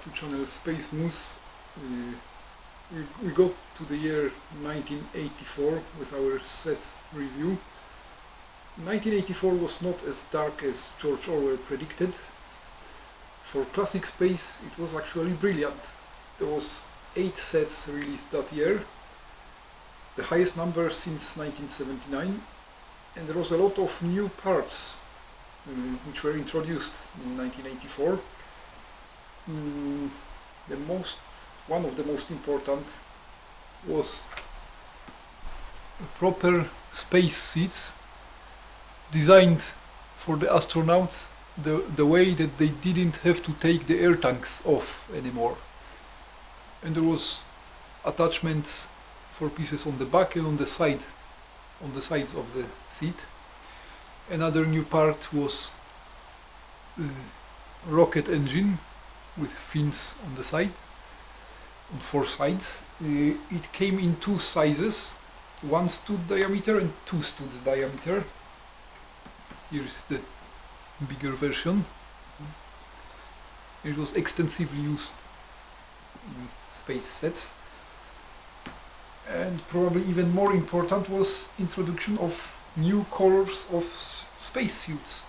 to channel Space Moose. We got to the year 1984 with our set review. 1984 was not as dark as George Orwell predicted. For classic space it was actually brilliant. There was 8 sets released that year, the highest number since 1979, and there was a lot of new parts which were introduced in 1984. One of the most important was proper space seats designed for the astronauts, the way that they didn't have to take the air tanks off anymore. And there was attachments for pieces on the back and on the sides of the seat. Another new part was rocket engine with fins on the side, on 4 sides. It came in 2 sizes, 1 stud diameter and 2 studs diameter. Here is the bigger version. It was extensively used in space sets. And probably even more important was introduction of new colors of spacesuits.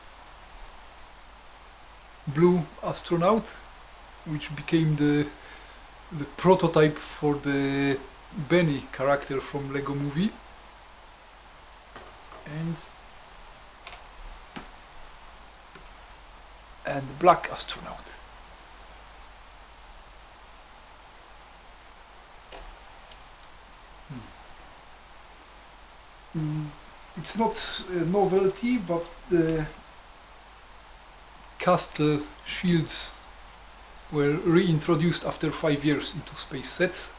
Blue astronaut, which became the prototype for the Benny character from Lego Movie, and black astronaut. It's not a novelty, but the castle shields were reintroduced after 5 years into space sets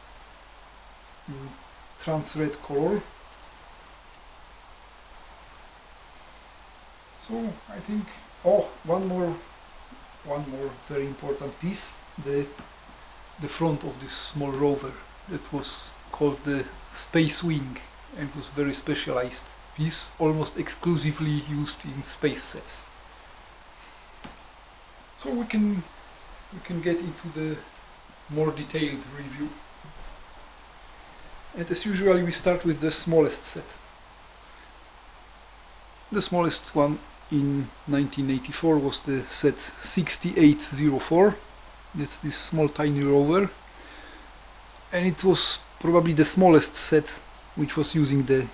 in trans-red color. So I think, one more very important piece, the front of this small rover, that was called the space wing, and was very specialized piece, almost exclusively used in space sets. So we can get into the more detailed review. And as usual, we start with the smallest set. The smallest one in 1984 was the set 6804. That's this small tiny rover, and it was probably the smallest set which was using the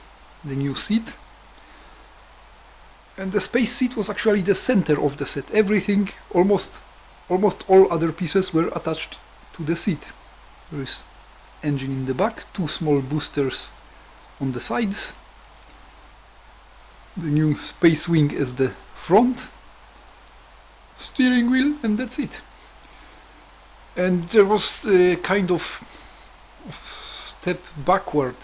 new seat. And the space seat was actually the center of the set. Everything, almost all other pieces were attached to the seat. There is engine in the back, 2 small boosters on the sides, the new space wing as the front, steering wheel, and that's it. And there was a kind of step backward.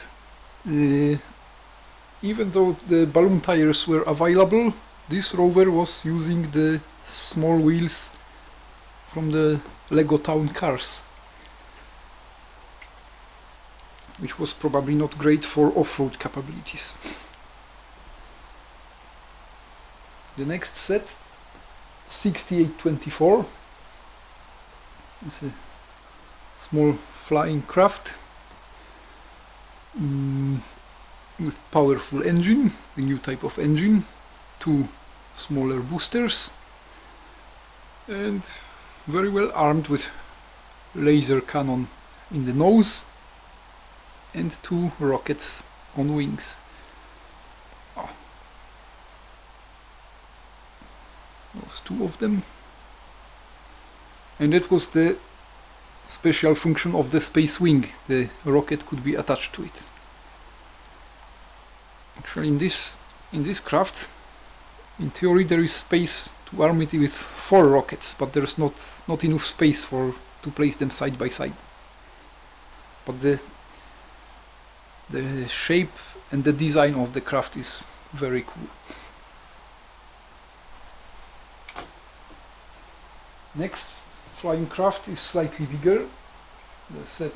Even though the balloon tires were available, this rover was using the small wheels from the Lego Town cars, which was probably not great for off-road capabilities. The next set, 6824, is a small flying craft with powerful engine, a new type of engine, 2 smaller boosters, and very well armed with laser cannon in the nose and 2 rockets on wings. Those 2 of them. And that was the special function of the space wing. The rocket could be attached to it. Actually, in this craft, in theory, there is space to arm it with 4 rockets, but there's not enough space to place them side by side. But the shape and the design of the craft is very cool. Next flying craft is slightly bigger. The set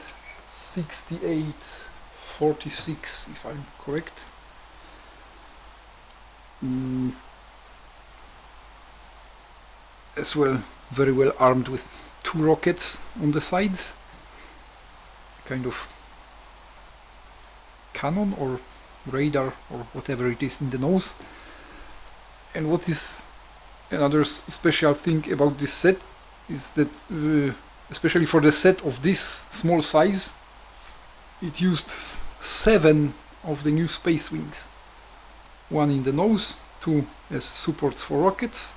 6846, if I'm correct. As well, very well armed with 2 two rockets on the side, kind of cannon or radar or whatever it is in the nose. And what is another special thing about this set is that especially for the set of this small size, it used 7 of the new space wings. 1 in the nose, 2 as supports for rockets,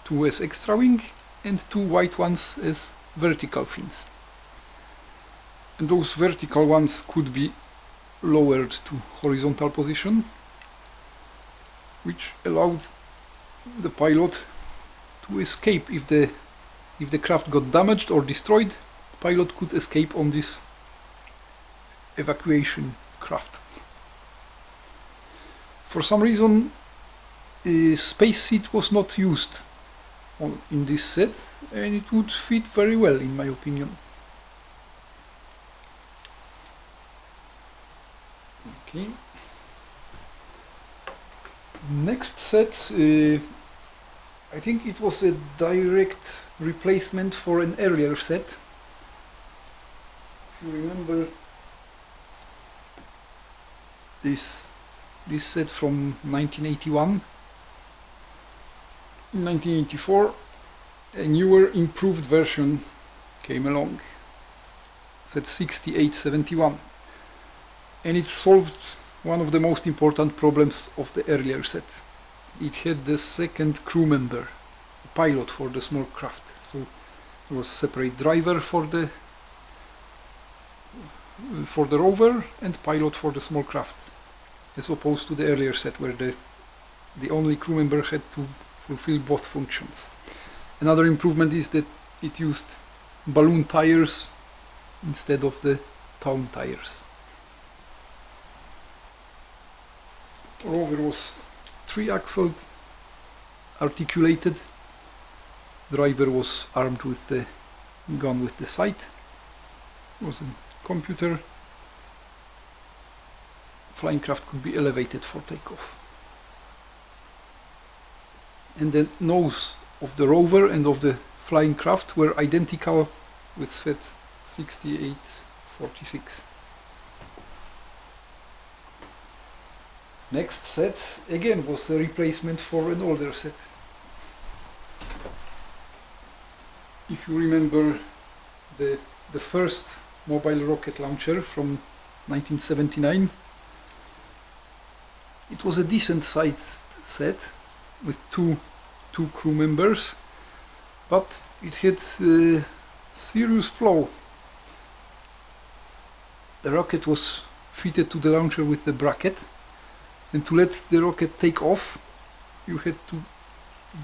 2 as extra wing, and 2 white ones as vertical fins. And those vertical ones could be lowered to horizontal position, which allowed the pilot to escape. If the craft got damaged or destroyed, the pilot could escape on this evacuation craft. For some reason, a space seat was not used in this set, and it would fit very well in my opinion. Okay. Next set, I think it was a direct replacement for an earlier set. If you remember this set from 1981. In 1984, a newer, improved version came along, set 6871, and it solved one of the most important problems of the earlier set. It had the second crew member, a pilot for the small craft. So there was separate driver for the rover and pilot for the small craft, as opposed to the earlier set where the only crew member had to fulfill both functions. Another improvement is that it used balloon tires instead of the town tires. Rover was 3-axled, articulated. Driver was armed with the gun with the sight. It was a computer. Flying craft could be elevated for takeoff. And the nose of the rover and of the flying craft were identical with set 6846. Next set again was a replacement for an older set. If you remember the first mobile rocket launcher from 1979, it was a decent sized set with two crew members, but it had a serious flaw. The rocket was fitted to the launcher with the bracket, and to let the rocket take off, you had to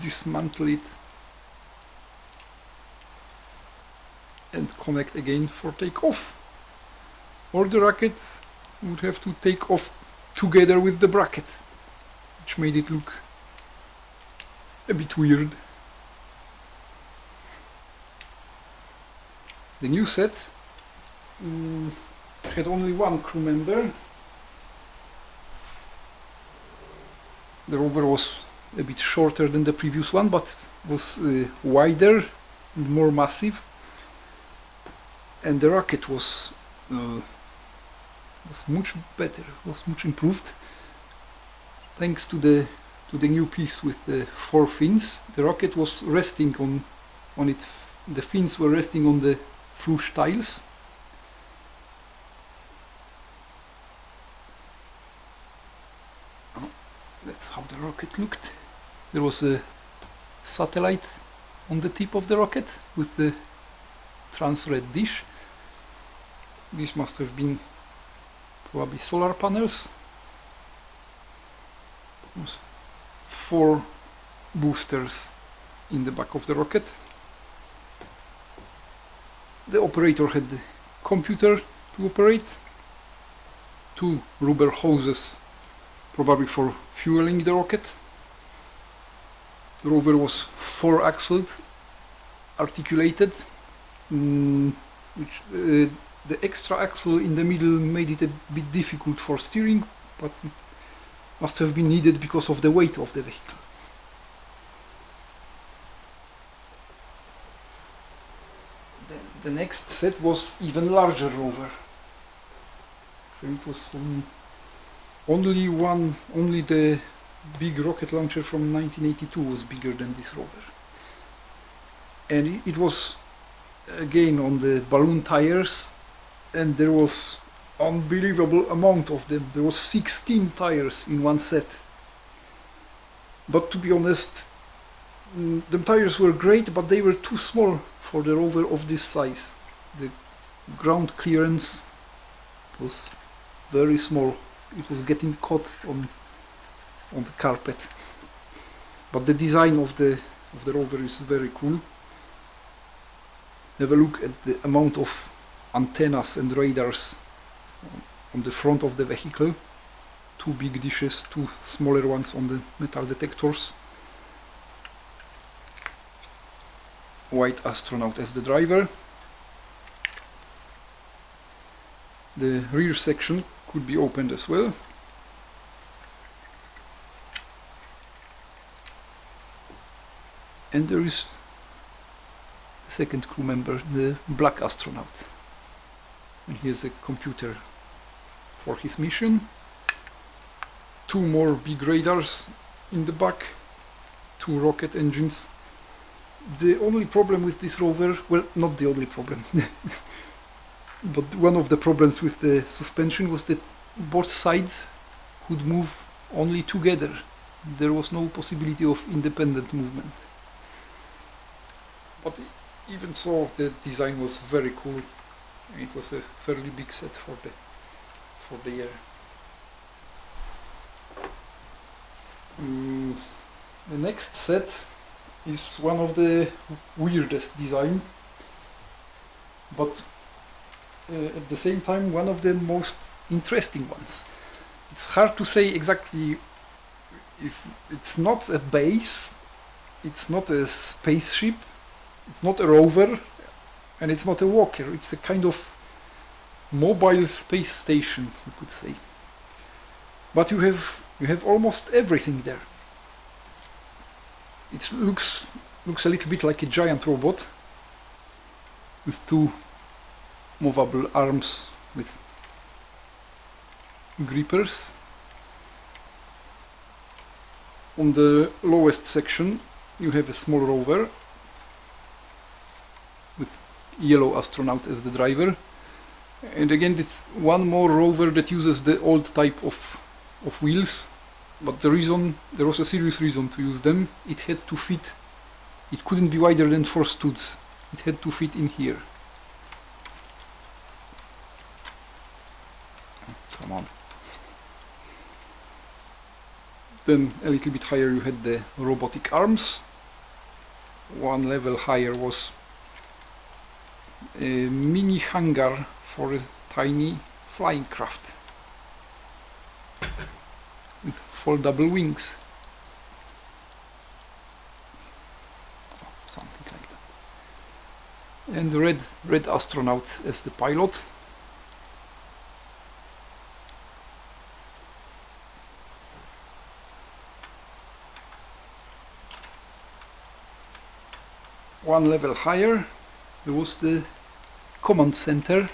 dismantle it and connect again for takeoff, or the rocket would have to take off together with the bracket, which made it look a bit weird. The new set had only one crew member. The rover was a bit shorter than the previous one, but was wider and more massive, and the rocket was much better, was much improved, thanks to the new piece with the 4 fins. The rocket was resting on it. The fins were resting on the flush tiles. That's how the rocket looked. There was a satellite on the tip of the rocket with the trans-red dish. This must have been probably solar panels. There was 4 boosters in the back of the rocket. The operator had the computer to operate, 2 rubber hoses probably for fueling the rocket. The rover was 4-axled, articulated, which the extra axle in the middle made it a bit difficult for steering, but it must have been needed because of the weight of the vehicle. The next set was even larger rover. It was only the big rocket launcher from 1982 was bigger than this rover. And it was again on the balloon tires, and there was unbelievable amount of them. There was 16 tires in one set. But to be honest, the tires were great, but they were too small for the rover of this size. The ground clearance was very small. It was getting caught on the carpet. But the design of the rover is very cool. Have a look at the amount of antennas and radars on the front of the vehicle. 2 big dishes, 2 smaller ones on the metal detectors. White astronaut as the driver. The rear section could be opened as well. And there is the second crew member, the black astronaut. And he has a computer for his mission. 2 more big radars in the back. 2 rocket engines. The only problem with this rover, well, not the only problem, but one of the problems with the suspension was that both sides could move only together. There was no possibility of independent movement. But even so, the design was very cool. It was a fairly big set for the year. The next set is one of the weirdest design, but at the same time one of the most interesting ones. It's hard to say exactly if it's not a base, it's not a spaceship, it's not a rover, and it's not a walker. It's a kind of mobile space station, you could say. But you have almost everything there. It looks a little bit like a giant robot with 2 movable arms with grippers. On the lowest section you have a small rover with yellow astronaut as the driver, and again it's one more rover that uses the old type of wheels. But there was a serious reason to use them. It had to fit, it couldn't be wider than 4 studs. It had to fit in here. Come on. Then a little bit higher you had the robotic arms. 1 level higher was a mini hangar for a tiny flying craft with foldable wings. Something like that. And the red astronaut as the pilot. One level higher there was the command center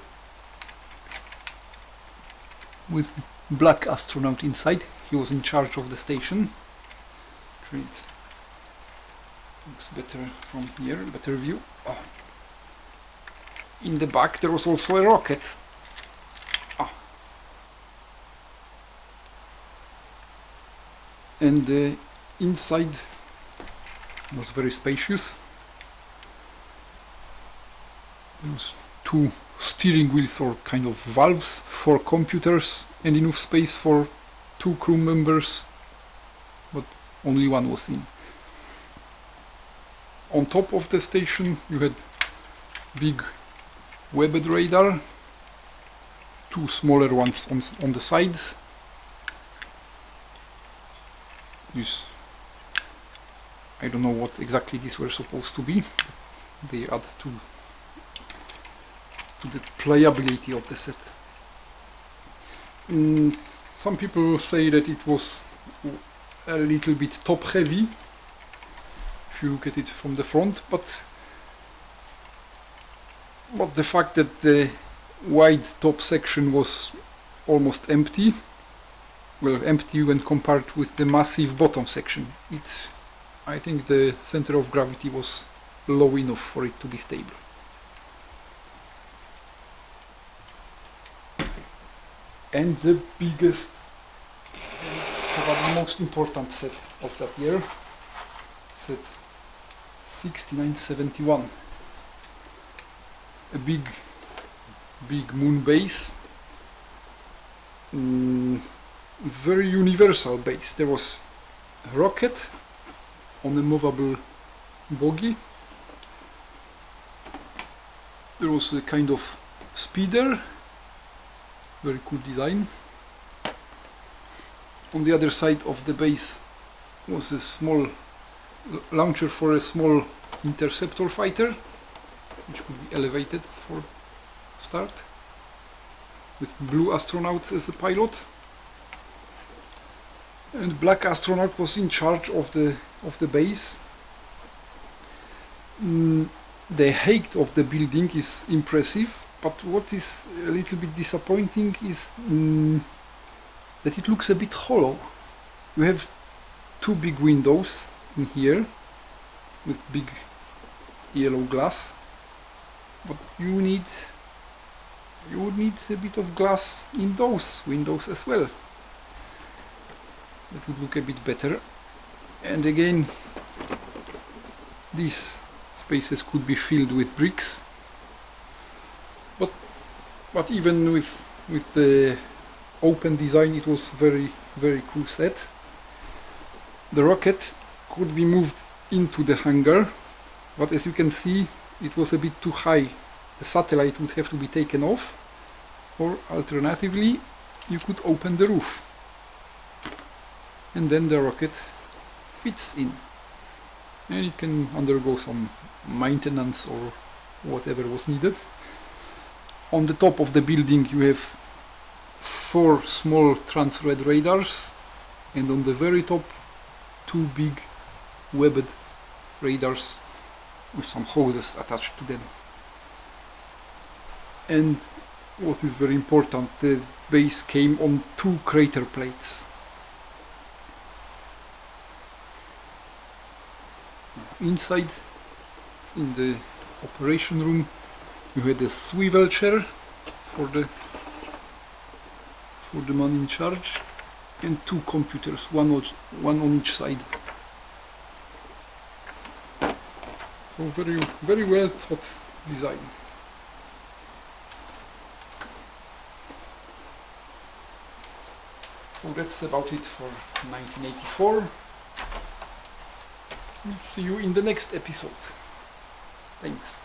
with black astronaut inside. He was in charge of the station. Great. Looks better from here, better view. Oh. In the back there was also a rocket. Oh. And the inside was very spacious. There was 2 steering wheels or kind of valves, 4 computers, and enough space for 2 crew members, but only 1 was in. On top of the station you had big webbed radar, 2 smaller ones on the sides. I don't know what exactly these were supposed to be. They add to the playability of the set. Some people say that it was a little bit top heavy if you look at it from the front, but but the fact that the wide top section was almost empty, well, empty when compared with the massive bottom section, I think the center of gravity was low enough for it to be stable. And the biggest, probably most important set of that year, set 6971. A big moon base, very universal base. There was a rocket on a movable bogie. There was a kind of speeder, very cool design. On the other side of the base was a small launcher for a small interceptor fighter, which could be elevated for start, with blue astronaut as a pilot, and black astronaut was in charge of the base. The height of the building is impressive, but what is a little bit disappointing is that it looks a bit hollow. You have two big windows in here with big yellow glass, but you would need a bit of glass in those windows as well. That would look a bit better. And again, these spaces could be filled with bricks, but even with the open design, it was very cool set. The rocket could be moved into the hangar, but as you can see, it was a bit too high. The satellite would have to be taken off, or alternatively you could open the roof and then the rocket fits in and it can undergo some maintenance or whatever was needed. On the top of the building you have 4 small trans-red radars, and on the very top 2 big webbed radars with some hoses attached to them. And what is very important, the base came on 2 crater plates. Inside, in the operation room, you had a swivel chair for the man in charge, and 2 computers, one on each side. So very well thought design. So that's about it for 1984. We'll see you in the next episode. Thanks.